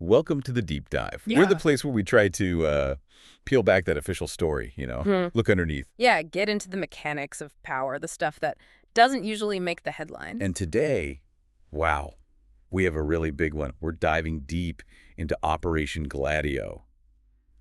welcome to the deep dive. Yeah. We're the place where we try to peel back that official story, look underneath. Yeah, get into the mechanics of power, the stuff that doesn't usually make the headlines. And today, wow, we have a really big one. We're diving deep into Operation Gladio,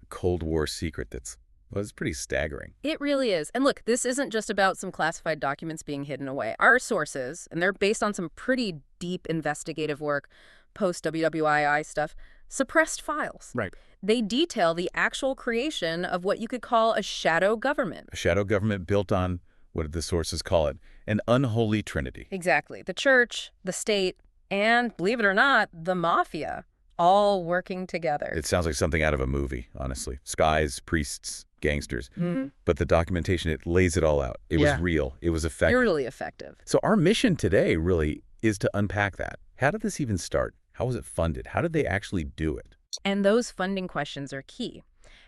a Cold War secret that's, well, it's pretty staggering. It really is. And look, this isn't just about some classified documents being hidden away. Our sources, and they're based on some pretty deep investigative work, post-WWII stuff, suppressed files. Right. They detail the actual creation of what you could call a shadow government. A shadow government built on, what did the sources call it, an unholy trinity. Exactly. The church, the state, and, believe it or not, the Mafia, all working together. It sounds like something out of a movie, honestly. Skies, priests, gangsters. Mm-hmm. But the documentation, it lays it all out. It was real. It was effective. Really effective. So our mission today really is to unpack that. How did this even start? How was it funded? How did they actually do it? And those funding questions are key.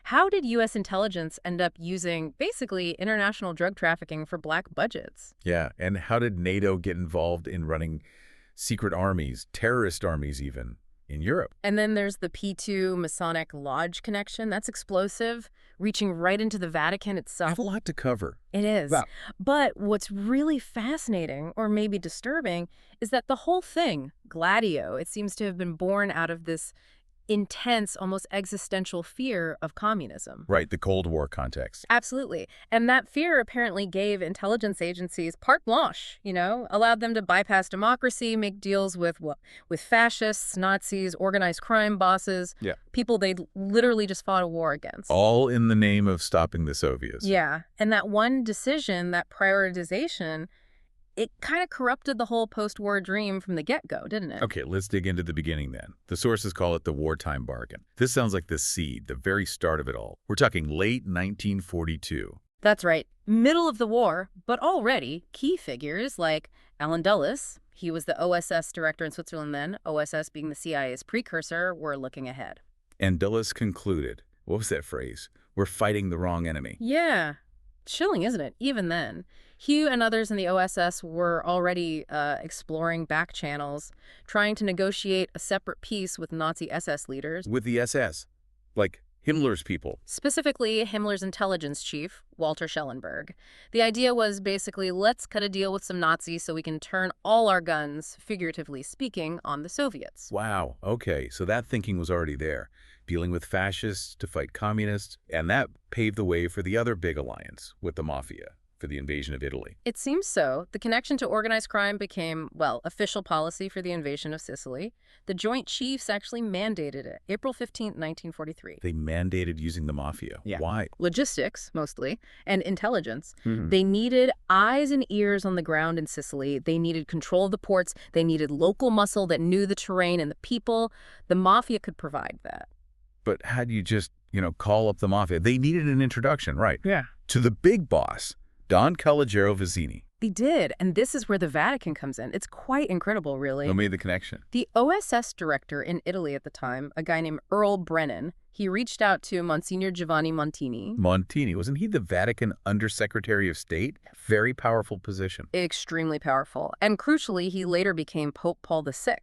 How did U.S. intelligence end up using, basically, international drug trafficking for black budgets? Yeah, and how did NATO get involved in running secret armies, terrorist armies even, in Europe? And then there's the P2 Masonic Lodge connection. That's explosive, reaching right into the Vatican I itself. have a lot to cover. It is. Wow. But what's really fascinating, or maybe disturbing, is that the whole thing, Gladio, it seems to have been born out of this intense, almost existential fear of communism. Right, the Cold War context. Absolutely. And that fear apparently gave intelligence agencies carte blanche, allowed them to bypass democracy, make deals with fascists, Nazis, organized crime bosses, people they literally just fought a war against. All in the name of stopping the Soviets. Yeah. And that one decision, that prioritization, it kind of corrupted the whole post-war dream from the get-go, didn't it? Okay, let's dig into the beginning then. The sources call it the wartime bargain. This sounds like the seed, the very start of it all. We're talking late 1942. That's right. Middle of the war, but already key figures like Allen Dulles, he was the OSS director in Switzerland then, OSS being the CIA's precursor, were looking ahead. And Dulles concluded, what was that phrase? We're fighting the wrong enemy. Yeah. Chilling, isn't it? Even then. Hugh and others in the OSS were already exploring back channels, trying to negotiate a separate peace with Nazi SS leaders. With the SS, like Himmler's people. Specifically, Himmler's intelligence chief, Walter Schellenberg. The idea was basically, let's cut a deal with some Nazis so we can turn all our guns, figuratively speaking, on the Soviets. Wow, okay, so that thinking was already there. Dealing with fascists to fight communists, and that paved the way for the other big alliance with the Mafia, for the invasion of Italy. It seems so. The connection to organized crime became, well, official policy for the invasion of Sicily. The Joint Chiefs actually mandated it, April 15, 1943. They mandated using the Mafia. Yeah. Why? Logistics, mostly, and intelligence. Mm-hmm. They needed eyes and ears on the ground in Sicily. They needed control of the ports. They needed local muscle that knew the terrain and the people. The Mafia could provide that. But how do you just, call up the Mafia? They needed an introduction, right? Yeah. To the big boss, Don Calogero Vizzini. They did, and this is where the Vatican comes in. It's quite incredible, really. Who made the connection? The OSS director in Italy at the time, a guy named Earl Brennan, he reached out to Monsignor Giovanni Montini. Montini, wasn't he the Vatican Undersecretary of State? Very powerful position. Extremely powerful. And crucially, he later became Pope Paul VI.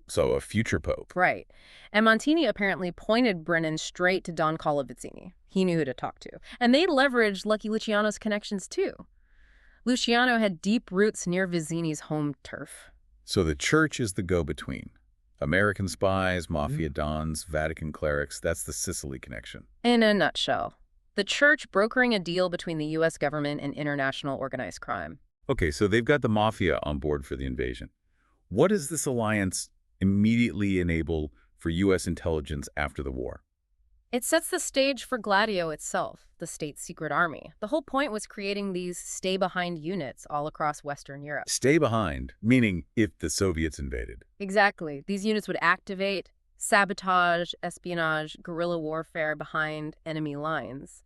So a future pope. Right. And Montini apparently pointed Brennan straight to Don Vizzini. He knew who to talk to. And they leveraged Lucky Luciano's connections, too. Luciano had deep roots near Vizzini's home turf. So the church is the go-between. American spies, Mafia dons, Vatican clerics, that's the Sicily connection. In a nutshell, the church brokering a deal between the U.S. government and international organized crime. Okay, so they've got the Mafia on board for the invasion. What does this alliance immediately enable for U.S. intelligence after the war? It sets the stage for Gladio itself, the state's secret army. The whole point was creating these stay-behind units all across Western Europe. Stay behind, meaning if the Soviets invaded. Exactly. These units would activate, sabotage, espionage, guerrilla warfare behind enemy lines.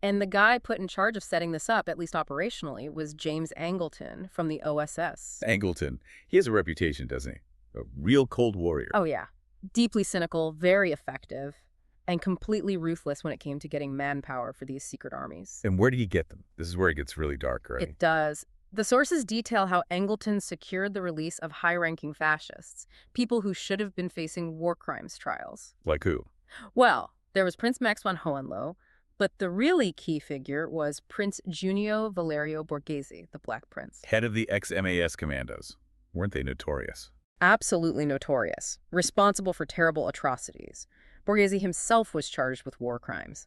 And the guy put in charge of setting this up, at least operationally, was James Angleton from the OSS. Angleton. He has a reputation, doesn't he? A real Cold Warrior. Oh, yeah. Deeply cynical, very effective, and completely ruthless when it came to getting manpower for these secret armies. And where do you get them? This is where it gets really dark, right? It does. The sources detail how Angleton secured the release of high-ranking fascists, people who should have been facing war crimes trials. Like who? Well, there was Prince Max von Hohenlohe, but the really key figure was Prince Junio Valerio Borghese, the Black Prince. Head of the ex-MAS commandos. Weren't they notorious? Absolutely notorious, responsible for terrible atrocities. Borghese himself was charged with war crimes.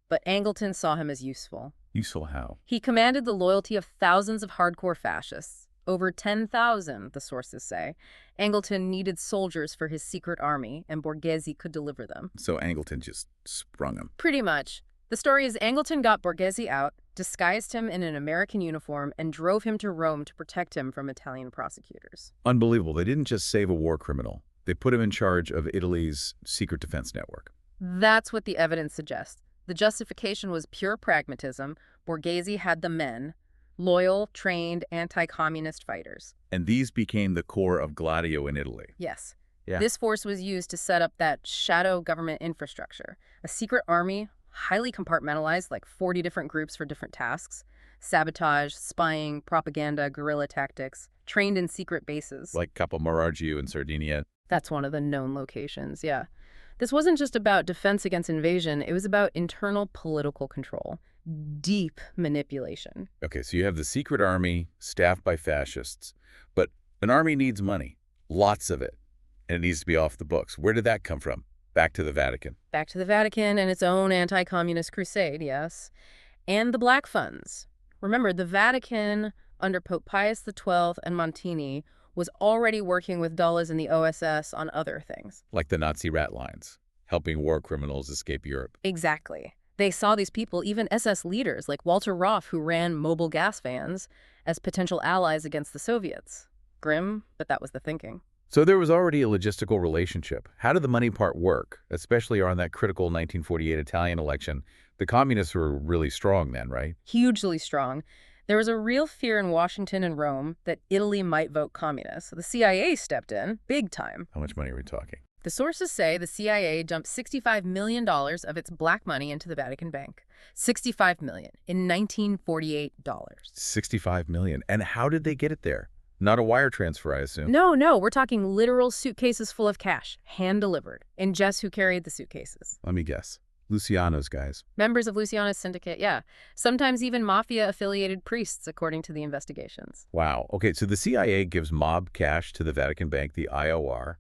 But Angleton saw him as useful. Useful how? He commanded the loyalty of thousands of hardcore fascists. Over 10,000, the sources say. Angleton needed soldiers for his secret army, and Borghese could deliver them. So Angleton just sprung him. Pretty much. The story is Angleton got Borghese out, disguised him in an American uniform, and drove him to Rome to protect him from Italian prosecutors. Unbelievable. They didn't just save a war criminal. They put him in charge of Italy's secret defense network. That's what the evidence suggests. The justification was pure pragmatism. Borghese had the men, loyal, trained, anti-communist fighters. And these became the core of Gladio in Italy. Yes. Yeah. This force was used to set up that shadow government infrastructure, a secret army, highly compartmentalized, like 40 different groups for different tasks, sabotage, spying, propaganda, guerrilla tactics, trained in secret bases. Like Capo Marargiu in Sardinia. That's one of the known locations, yeah. This wasn't just about defense against invasion, it was about internal political control, deep manipulation. Okay, so you have the secret army staffed by fascists, but an army needs money, lots of it, and it needs to be off the books. Where did that come from? Back to the Vatican. Back to the Vatican and its own anti-communist crusade, yes. And the Black Funds. Remember, the Vatican, under Pope Pius XII and Montini, was already working with Dulles and the OSS on other things. Like the Nazi rat lines, helping war criminals escape Europe. Exactly. They saw these people, even SS leaders like Walter Roth, who ran mobile gas vans, as potential allies against the Soviets. Grim, but that was the thinking. So there was already a logistical relationship. How did the money part work, especially around that critical 1948 Italian election? The communists were really strong then, right? Hugely strong. There was a real fear in Washington and Rome that Italy might vote communist. The CIA stepped in, big time. How much money are we talking? The sources say the CIA dumped $65 million of its black money into the Vatican Bank. $65 million in 1948 dollars. $65 million. And how did they get it there? Not a wire transfer, I assume. No, we're talking literal suitcases full of cash, hand-delivered. And guess who carried the suitcases? Let me guess. Luciano's guys. Members of Luciano's syndicate, yeah. Sometimes even Mafia-affiliated priests, according to the investigations. Wow. Okay, so the CIA gives mob cash to the Vatican Bank, the IOR.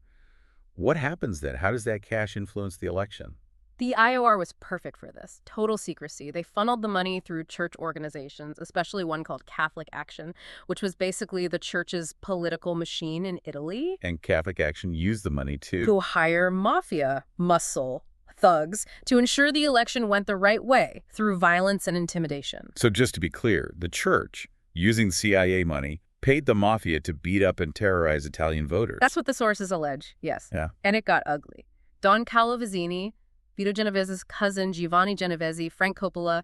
What happens then? How does that cash influence the election? The IOR was perfect for this. Total secrecy. They funneled the money through church organizations, especially one called Catholic Action, which was basically the church's political machine in Italy. And Catholic Action used the money to hire mafia muscle thugs to ensure the election went the right way through violence and intimidation. So just to be clear, the church, using CIA money, paid the mafia to beat up and terrorize Italian voters. That's what the sources allege, yes. Yeah. And it got ugly. Don Calovizzini, Vito Genovese's cousin, Giovanni Genovese, Frank Coppola,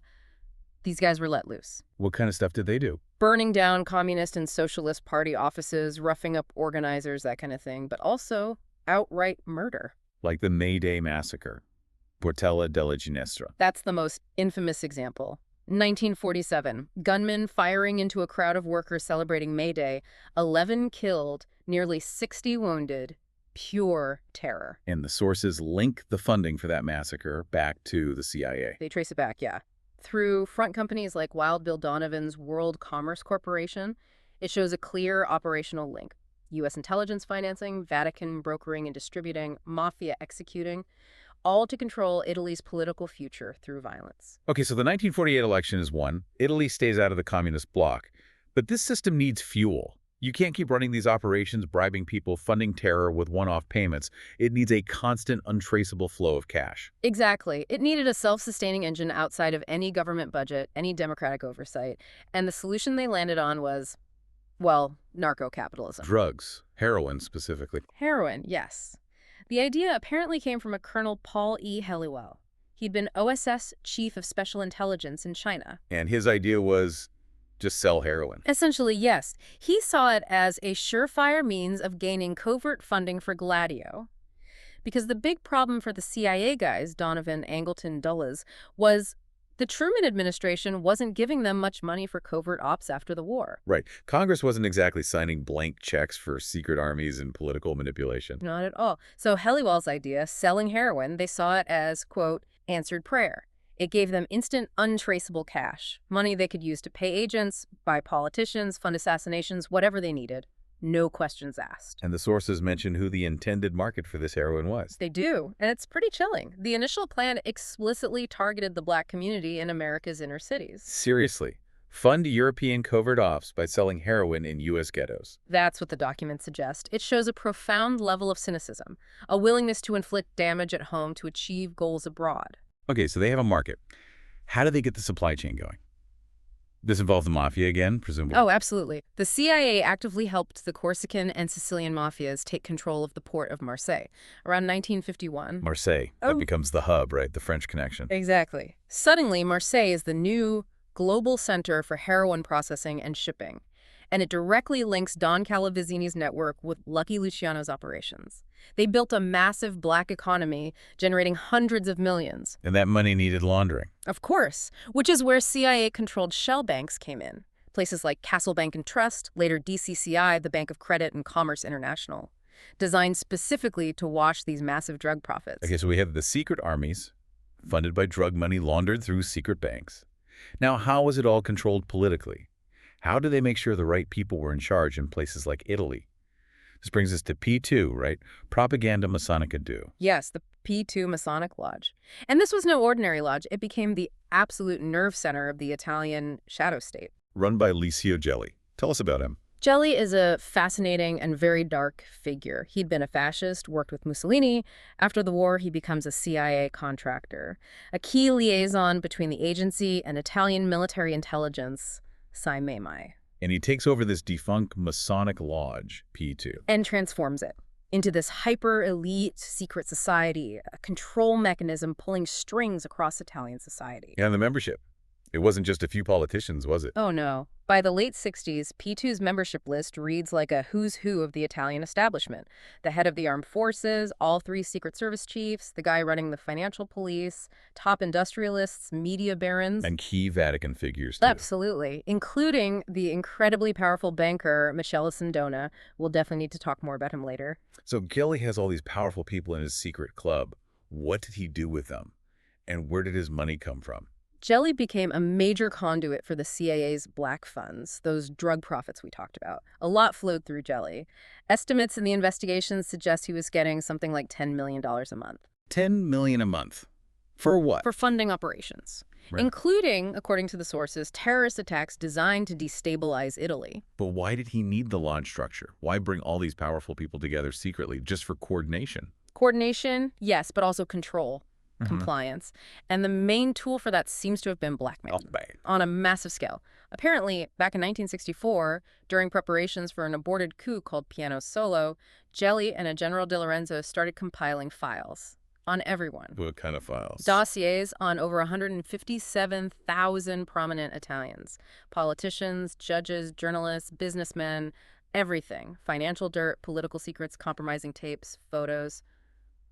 these guys were let loose. What kind of stuff did they do? Burning down communist and socialist party offices, roughing up organizers, that kind of thing, but also outright murder. Like the May Day massacre, Portella della Ginestra. That's the most infamous example. 1947, gunmen firing into a crowd of workers celebrating May Day, 11 killed, nearly 60 wounded. Pure terror. And the sources link the funding for that massacre back to the CIA. They trace it back, yeah. Through front companies like Wild Bill Donovan's World Commerce Corporation, it shows a clear operational link. U.S. intelligence financing, Vatican brokering and distributing, Mafia executing, all to control Italy's political future through violence. Okay, so the 1948 election is won. Italy stays out of the communist bloc. But this system needs fuel. You can't keep running these operations, bribing people, funding terror with one-off payments. It needs a constant, untraceable flow of cash. Exactly. It needed a self-sustaining engine outside of any government budget, any democratic oversight. And the solution they landed on was, well, narco-capitalism. Drugs. Heroin, specifically. Heroin, yes. The idea apparently came from a Colonel Paul E. Helliwell. He'd been OSS Chief of Special Intelligence in China. And his idea was just sell heroin. Essentially, yes. He saw it as a surefire means of gaining covert funding for Gladio. Because the big problem for the CIA guys, Donovan, Angleton, Dulles, was The Truman administration wasn't giving them much money for covert ops after the war. Right. Congress wasn't exactly signing blank checks for secret armies and political manipulation. Not at all. So Helliwell's idea, selling heroin, they saw it as, quote, answered prayer. It gave them instant, untraceable cash, money they could use to pay agents, buy politicians, fund assassinations, whatever they needed. No questions asked. And the sources mention who the intended market for this heroin was. They do, and it's pretty chilling. The initial plan explicitly targeted the black community in America's inner cities. Seriously. Fund European covert ops by selling heroin in U.S. ghettos. That's what the documents suggest. It shows a profound level of cynicism, a willingness to inflict damage at home to achieve goals abroad. Okay, so they have a market. How do they get the supply chain going? This involved the Mafia again, presumably? Oh, absolutely. The CIA actively helped the Corsican and Sicilian mafias take control of the port of Marseille around 1951. Marseille. That becomes the hub, right? The French connection. Exactly. Suddenly, Marseille is the new global center for heroin processing and shipping, and it directly links Don Calavizini's network with Lucky Luciano's operations. They built a massive black economy, generating hundreds of millions. And that money needed laundering. Of course, which is where CIA-controlled shell banks came in. Places like Castle Bank and Trust, later DCCI, the Bank of Credit and Commerce International, designed specifically to wash these massive drug profits. Okay, so we have the secret armies, funded by drug money laundered through secret banks. Now, how was it all controlled politically? How do they make sure the right people were in charge in places like Italy? This brings us to P2, right? Propaganda Masonic Lodge. Yes, the P2 Masonic Lodge. And this was no ordinary lodge. It became the absolute nerve center of the Italian shadow state. Run by Licio Gelli. Tell us about him. Gelli is a fascinating and very dark figure. He'd been a fascist, worked with Mussolini. After the war, he becomes a CIA contractor, a key liaison between the agency and Italian military intelligence, SIMEMI. And he takes over this defunct Masonic Lodge, P2. And transforms it into this hyper-elite secret society, a control mechanism pulling strings across Italian society. And the membership. It wasn't just a few politicians, was it? Oh, no. By the late 60s, P2's membership list reads like a who's who of the Italian establishment. The head of the armed forces, all three Secret Service chiefs, the guy running the financial police, top industrialists, media barons. And key Vatican figures, too. Absolutely, including the incredibly powerful banker, Mikel Sindona. We'll definitely need to talk more about him later. So Gelli has all these powerful people in his secret club. What did he do with them? And where did his money come from? Gelli became a major conduit for the CIA's black funds, those drug profits we talked about. A lot flowed through Gelli. Estimates in the investigation suggest he was getting something like $10 million a month. $10 million a month? For what? For funding operations, right. Including, according to the sources, terrorist attacks designed to destabilize Italy. But why did he need the lodge structure? Why bring all these powerful people together secretly, just for coordination? Coordination, yes, but also control. Compliance. And the main tool for that seems to have been blackmail on a massive scale. Apparently, back in 1964, during preparations for an aborted coup called Piano Solo, Gelli and a General De Lorenzo started compiling files on everyone. What kind of files? Dossiers on over 157,000 prominent Italians. Politicians, judges, journalists, businessmen, everything. Financial dirt, political secrets, compromising tapes, photos.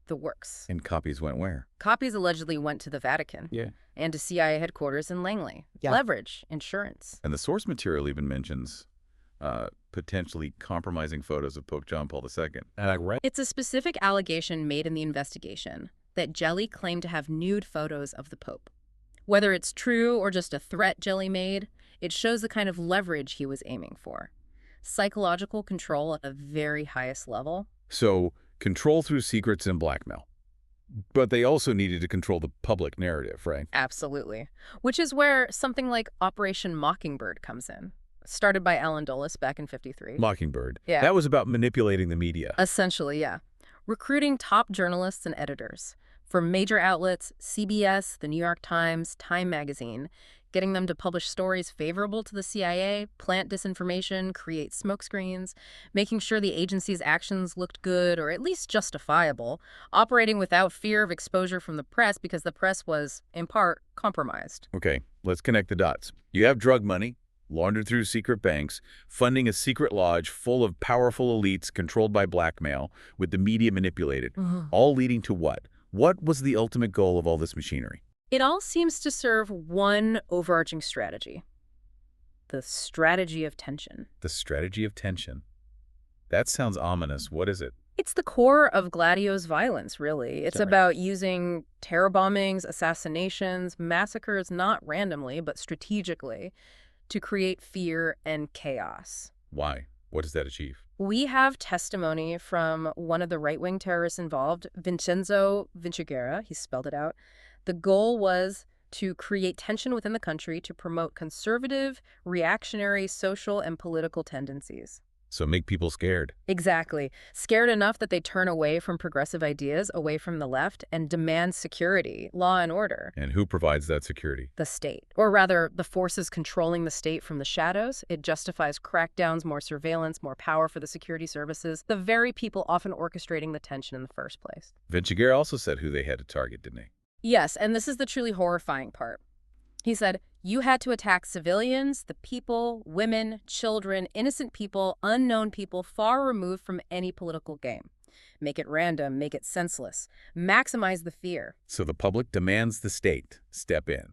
The works. And copies went where? Copies allegedly went to the Vatican. Yeah. And to CIA headquarters in Langley. Yeah. Leverage, insurance. And the source material even mentions potentially compromising photos of Pope John Paul II. And I read. It's a specific allegation made in the investigation that Gelli claimed to have nude photos of the Pope. Whether it's true or just a threat Gelli made, it shows the kind of leverage he was aiming for. Psychological control at the very highest level. So, control through secrets and blackmail. But they also needed to control the public narrative, right? Absolutely. Which is where something like Operation Mockingbird comes in. Started by Alan Dulles back in '53. Mockingbird. Yeah. That was about manipulating the media. Essentially, yeah. Recruiting top journalists and editors from major outlets, CBS, the New York Times, Time magazine, getting them to publish stories favorable to the CIA, plant disinformation, create smokescreens, making sure the agency's actions looked good or at least justifiable, operating without fear of exposure from the press because the press was, in part, compromised. Okay, let's connect the dots. You have drug money, laundered through secret banks, funding a secret lodge full of powerful elites controlled by blackmail, with the media manipulated, all leading to what? What was the ultimate goal of all this machinery? It all seems to serve one overarching strategy: the strategy of tension. The strategy of tension. That sounds ominous. What is it? It's the core of Gladio's violence, really. It's Sorry. about using terror bombings, assassinations, massacres, not randomly, but strategically, to create fear and chaos. Why? What does that achieve? We have testimony from one of the right-wing terrorists involved, Vincenzo Vinciguerra. He spelled it out. The goal was to create tension within the country to promote conservative, reactionary, social, and political tendencies. So make people scared. Exactly. Scared enough that they turn away from progressive ideas, away from the left, and demand security, law and order. And who provides that security? The state. Or rather, the forces controlling the state from the shadows. It justifies crackdowns, more surveillance, more power for the security services, the very people often orchestrating the tension in the first place. Vinciguerra also said who they had to target, didn't he? Yes, and this is the truly horrifying part. He said, you had to attack civilians, the people, women, children, innocent people, unknown people far removed from any political game. Make it random, make it senseless. Maximize the fear. So the public demands the state step in,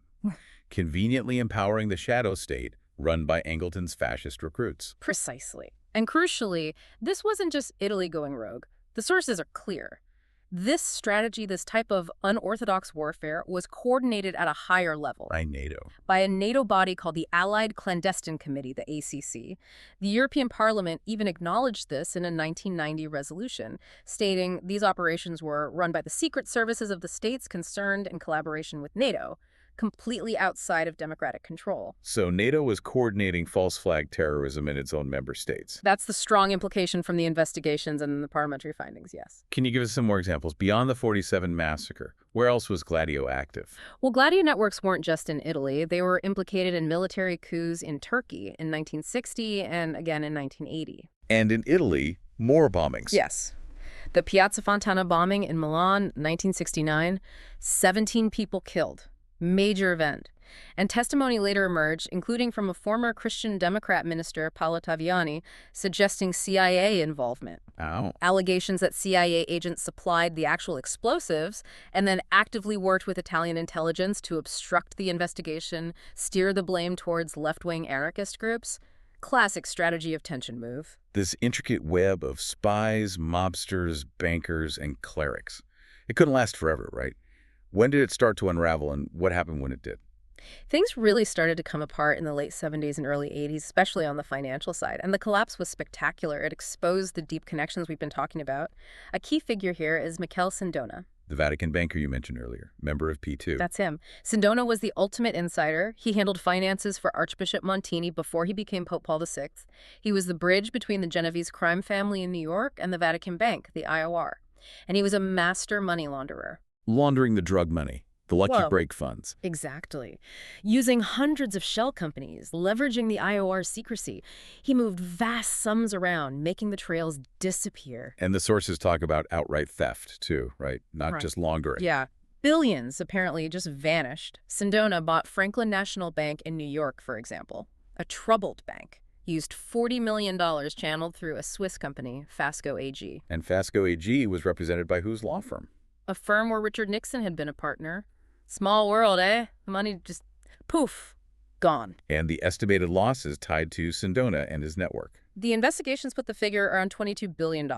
conveniently empowering the shadow state run by Angleton's fascist recruits. Precisely. And crucially, this wasn't just Italy going rogue. The sources are clear. This strategy, this type of unorthodox warfare, was coordinated at a higher level. By NATO. By a NATO body called the Allied Clandestine Committee, the ACC. The European Parliament even acknowledged this in a 1990 resolution, stating these operations were run by the secret services of the states concerned in collaboration with NATO, completely outside of democratic control. So NATO was coordinating false flag terrorism in its own member states. That's the strong implication from the investigations and the parliamentary findings, yes. Can you give us some more examples? Beyond the 47 massacre, where else was Gladio active? Well, Gladio networks weren't just in Italy. They were implicated in military coups in Turkey in 1960 and again in 1980. And in Italy, more bombings. Yes. The Piazza Fontana bombing in Milan, 1969, 17 people killed. Major event. And testimony later emerged, including from a former Christian Democrat minister, Paolo Taviani, suggesting CIA involvement. Ow. Allegations that CIA agents supplied the actual explosives and then actively worked with Italian intelligence to obstruct the investigation, steer the blame towards left-wing anarchist groups. Classic strategy of tension move. This intricate web of spies, mobsters, bankers, and clerics. It couldn't last forever, right? When did it start to unravel, and what happened when it did? Things really started to come apart in the late 70s and early 80s, especially on the financial side, and the collapse was spectacular. It exposed the deep connections we've been talking about. A key figure here is Mikel Sindona. The Vatican banker you mentioned earlier, member of P2. That's him. Sindona was the ultimate insider. He handled finances for Archbishop Montini before he became Pope Paul VI. He was the bridge between the Genovese crime family in New York and the Vatican Bank, the IOR. And he was a master money launderer. Laundering the drug money, the lucky break funds. Exactly. Using hundreds of shell companies, leveraging the IOR's secrecy, he moved vast sums around, making the trails disappear. And the sources talk about outright theft, too, right? Not just laundering. Yeah. Billions apparently just vanished. Sindona bought Franklin National Bank in New York, for example. A troubled bank. Used $40 million channeled through a Swiss company, Fasco AG. And Fasco AG was represented by whose law firm? A firm where Richard Nixon had been a partner. Small world, eh? The money just, poof, gone. And the estimated losses tied to Sindona and his network. The investigations put the figure around $22 billion.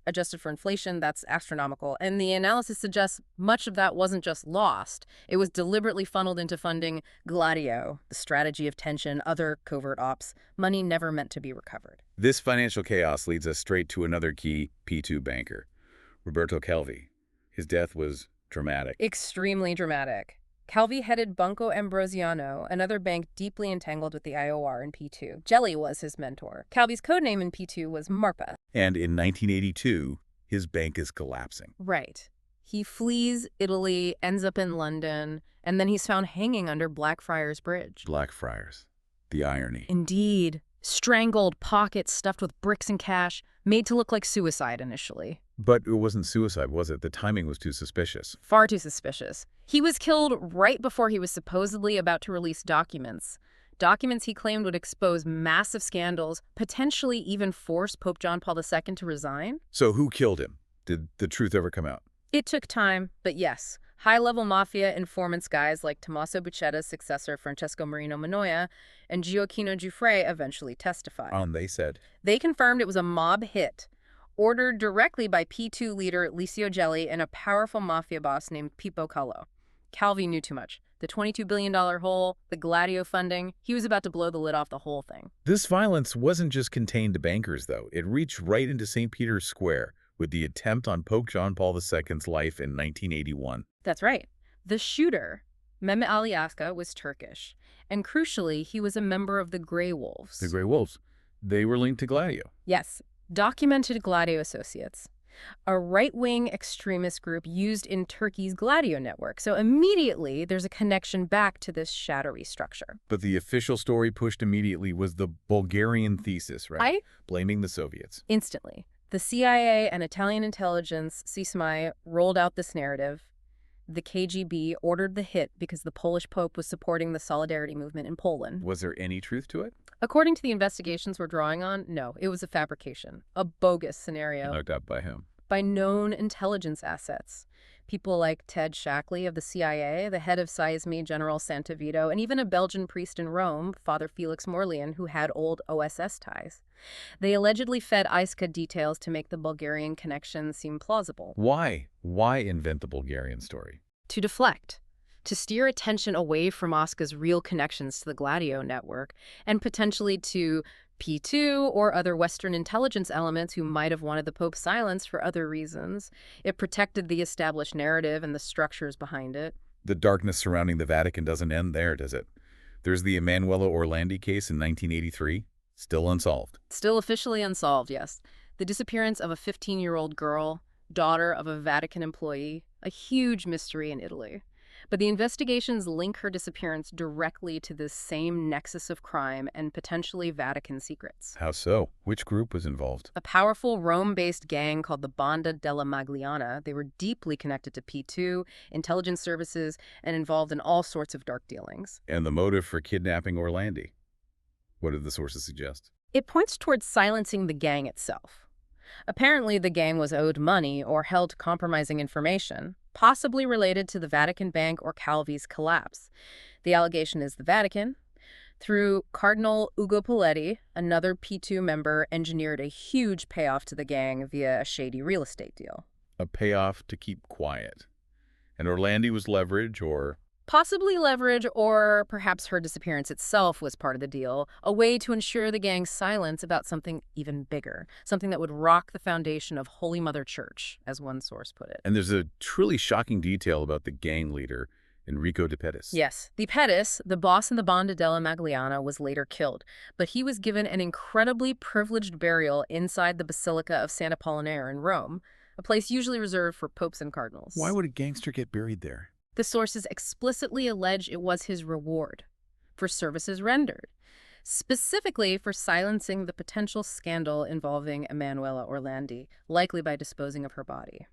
Adjusted for inflation, that's astronomical. And the analysis suggests much of that wasn't just lost. It was deliberately funneled into funding Gladio, the strategy of tension, other covert ops, money never meant to be recovered. This financial chaos leads us straight to another key P2 banker, Roberto Calvi. His death was dramatic. Extremely dramatic. Calvi headed Banco Ambrosiano, another bank deeply entangled with the IOR and P2. Gelli was his mentor. Calvi's codename in P2 was Marpa. And in 1982, his bank is collapsing. Right. He flees Italy, ends up in London, and then he's found hanging under Blackfriars Bridge. Blackfriars. The irony. Indeed. Strangled, pockets stuffed with bricks and cash, made to look like suicide initially. But it wasn't suicide, was it? The timing was too suspicious. Far too suspicious. He was killed right before he was supposedly about to release documents. Documents he claimed would expose massive scandals, potentially even force Pope John Paul II to resign. So who killed him? Did the truth ever come out? It took time, but yes. High-level mafia informants guys like Tommaso Buccetta's successor Francesco Marino Manoia and Gioacchino Giuffre eventually testified. They said. They confirmed it was a mob hit, ordered directly by P2 leader Licio Gelli and a powerful mafia boss named Pippo Calò. Calvi knew too much. The $22 billion hole, the Gladio funding, he was about to blow the lid off the whole thing. This violence wasn't just contained to bankers, though. It reached right into St. Peter's Square with the attempt on Pope John Paul II's life in 1981. That's right. The shooter, Mehmet Ali Aska, was Turkish. And crucially, he was a member of the Grey Wolves. The Grey Wolves. They were linked to Gladio. Yes. Documented Gladio associates. A right-wing extremist group used in Turkey's Gladio network. So immediately, there's a connection back to this shadowy structure. But the official story pushed immediately was the Bulgarian thesis, right? Blaming the Soviets. Instantly. The CIA and Italian intelligence, CSMI, rolled out this narrative. The KGB ordered the hit because the Polish Pope was supporting the Solidarity movement in Poland. Was there any truth to it? According to the investigations we're drawing on, no, it was a fabrication, a bogus scenario. Knocked up by whom? By known intelligence assets. People like Ted Shackley of the CIA, the head of SISMI, General Santovito, and even a Belgian priest in Rome, Father Felix Morlian, who had old OSS ties. They allegedly fed Iska details to make the Bulgarian connection seem plausible. Why? Why invent the Bulgarian story? To deflect. To steer attention away from Iska's real connections to the Gladio network, and potentially to P2 or other Western intelligence elements who might have wanted the Pope silenced for other reasons. It protected the established narrative and the structures behind it. The darkness surrounding the Vatican doesn't end there, does it? There's the Emanuela Orlandi case in 1983, still unsolved. Still officially unsolved, yes. The disappearance of a 15-year-old girl, daughter of a Vatican employee, a huge mystery in Italy. But the investigations link her disappearance directly to this same nexus of crime and potentially Vatican secrets. How so? Which group was involved? A powerful Rome-based gang called the Banda della Magliana. They were deeply connected to P2, intelligence services, and involved in all sorts of dark dealings. And the motive for kidnapping Orlandi? What did the sources suggest? It points towards silencing the gang itself. Apparently, the gang was owed money or held compromising information, possibly related to the Vatican Bank or Calvi's collapse. The allegation is the Vatican, through Cardinal Ugo Poletti, another P2 member, engineered a huge payoff to the gang via a shady real estate deal. A payoff to keep quiet. And Orlandi was leverage or... Possibly leverage, or perhaps her disappearance itself was part of the deal, a way to ensure the gang's silence about something even bigger, something that would rock the foundation of Holy Mother Church, as one source put it. And there's a truly shocking detail about the gang leader, Enrico De Pettis. Yes, De Pettis, the boss in the Banda della Magliana, was later killed, but he was given an incredibly privileged burial inside the Basilica of Sant'Apollinare in Rome, a place usually reserved for popes and cardinals. Why would a gangster get buried there? The sources explicitly allege it was his reward for services rendered, specifically for silencing the potential scandal involving Emanuela Orlandi, likely by disposing of her body.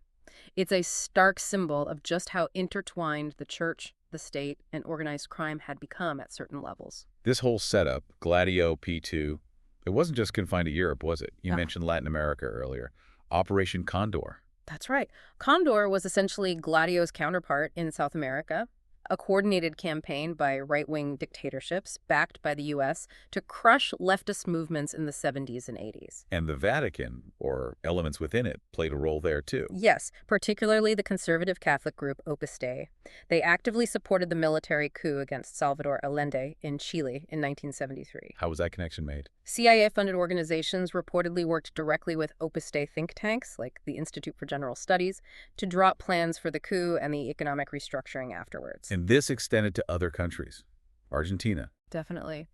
It's a stark symbol of just how intertwined the church, the state, and organized crime had become at certain levels. This whole setup, Gladio, P2, it wasn't just confined to Europe, was it? You mentioned Latin America earlier. Operation Condor. That's right. Condor was essentially Gladio's counterpart in South America, a coordinated campaign by right-wing dictatorships backed by the U.S. to crush leftist movements in the 70s and 80s. And the Vatican, or elements within it, played a role there too. Yes, particularly the conservative Catholic group Opus Dei. They actively supported the military coup against Salvador Allende in Chile in 1973. How was that connection made? CIA-funded organizations reportedly worked directly with Opus Dei think tanks, like the Institute for General Studies, to draw up plans for the coup and the economic restructuring afterwards. And this extended to other countries. Argentina. Definitely.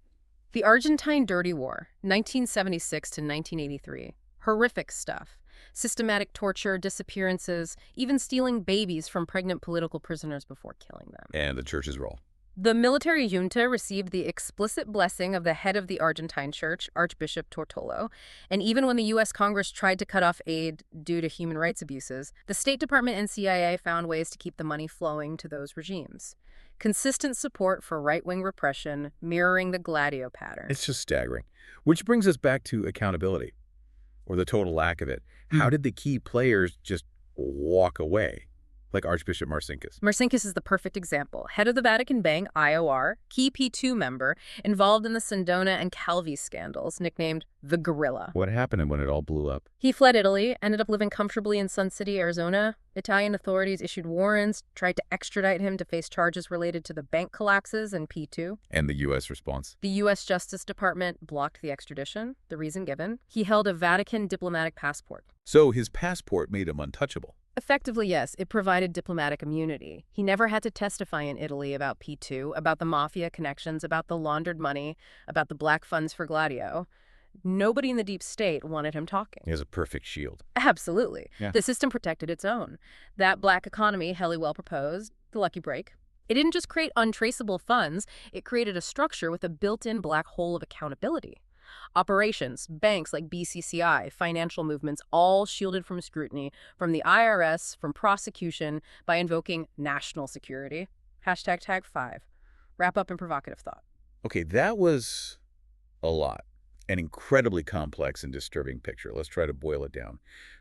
The Argentine Dirty War, 1976 to 1983. Horrific stuff. Systematic torture, disappearances, even stealing babies from pregnant political prisoners before killing them. And the church's role. The military junta received the explicit blessing of the head of the Argentine church, Archbishop Tortolo, and even when the U.S. Congress tried to cut off aid due to human rights abuses, the State Department and CIA found ways to keep the money flowing to those regimes. Consistent support for right-wing repression, mirroring the Gladio pattern. It's just staggering. Which brings us back to accountability, or the total lack of it. How did the key players just walk away? Like Archbishop Marcinkus. Marcinkus is the perfect example. Head of the Vatican Bank, IOR, key P2 member, involved in the Sindona and Calvi scandals, nicknamed the Gorilla. What happened when it all blew up? He fled Italy, ended up living comfortably in Sun City, Arizona. Italian authorities issued warrants, tried to extradite him to face charges related to the bank collapses in P2. And the U.S. response? The U.S. Justice Department blocked the extradition, the reason given. He held a Vatican diplomatic passport. So his passport made him untouchable. Effectively, yes, it provided diplomatic immunity. He never had to testify in Italy about P2, about the Mafia connections, about the laundered money, about the black funds for Gladio. Nobody in the deep state wanted him talking. He has a perfect shield. Absolutely. Yeah. The system protected its own. That black economy Helliwell proposed, the lucky break. It didn't just create untraceable funds, it created a structure with a built-in black hole of accountability. Operations, banks like BCCI, financial movements, all shielded from scrutiny, from the IRS, from prosecution, by invoking national security. #tag5. Wrap up in provocative thought. Okay, that was a lot. An incredibly complex and disturbing picture. Let's try to boil it down.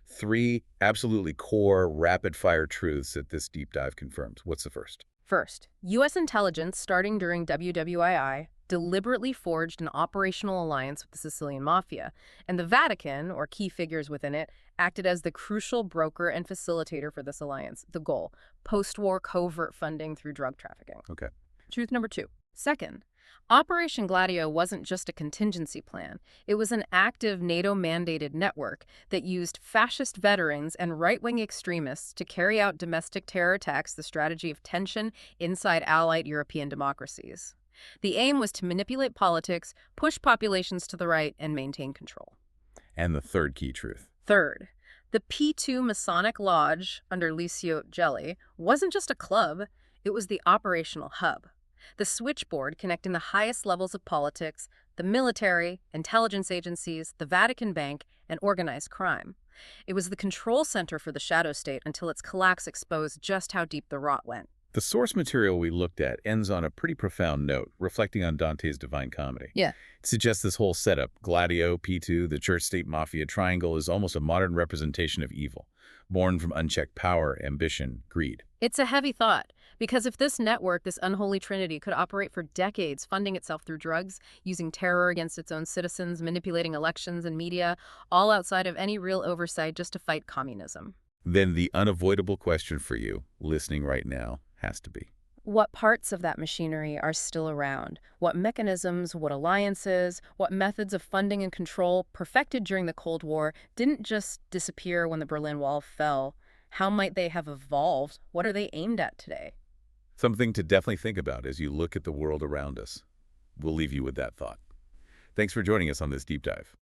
3 absolutely core, rapid-fire truths that this deep dive confirms. What's the first? First, U.S. intelligence, starting during WWII, deliberately forged an operational alliance with the Sicilian Mafia, and the Vatican, or key figures within it, acted as the crucial broker and facilitator for this alliance. The goal, post-war covert funding through drug trafficking. Okay. Truth number 2. Second, Operation Gladio wasn't just a contingency plan. It was an active NATO-mandated network that used fascist veterans and right-wing extremists to carry out domestic terror attacks, the strategy of tension inside allied European democracies. The aim was to manipulate politics, push populations to the right, and maintain control. And the third key truth. Third, the P2 Masonic Lodge, under Licio Gelli, wasn't just a club, it was the operational hub. The switchboard connecting the highest levels of politics, the military, intelligence agencies, the Vatican Bank, and organized crime. It was the control center for the shadow state until its collapse exposed just how deep the rot went. The source material we looked at ends on a pretty profound note, reflecting on Dante's Divine Comedy. Yeah. It suggests this whole setup, Gladio, P2, the church-state-mafia triangle, is almost a modern representation of evil, born from unchecked power, ambition, greed. It's a heavy thought, because if this network, this unholy trinity, could operate for decades, funding itself through drugs, using terror against its own citizens, manipulating elections and media, all outside of any real oversight just to fight communism, Then the unavoidable question for you, listening right now, has to be: what parts of that machinery are still around? What mechanisms, what alliances, what methods of funding and control, perfected during the Cold War, didn't just disappear when the Berlin Wall fell? How might they have evolved? What are they aimed at today? Something to definitely think about as you look at the world around us. We'll leave you with that thought. Thanks for joining us on this deep dive.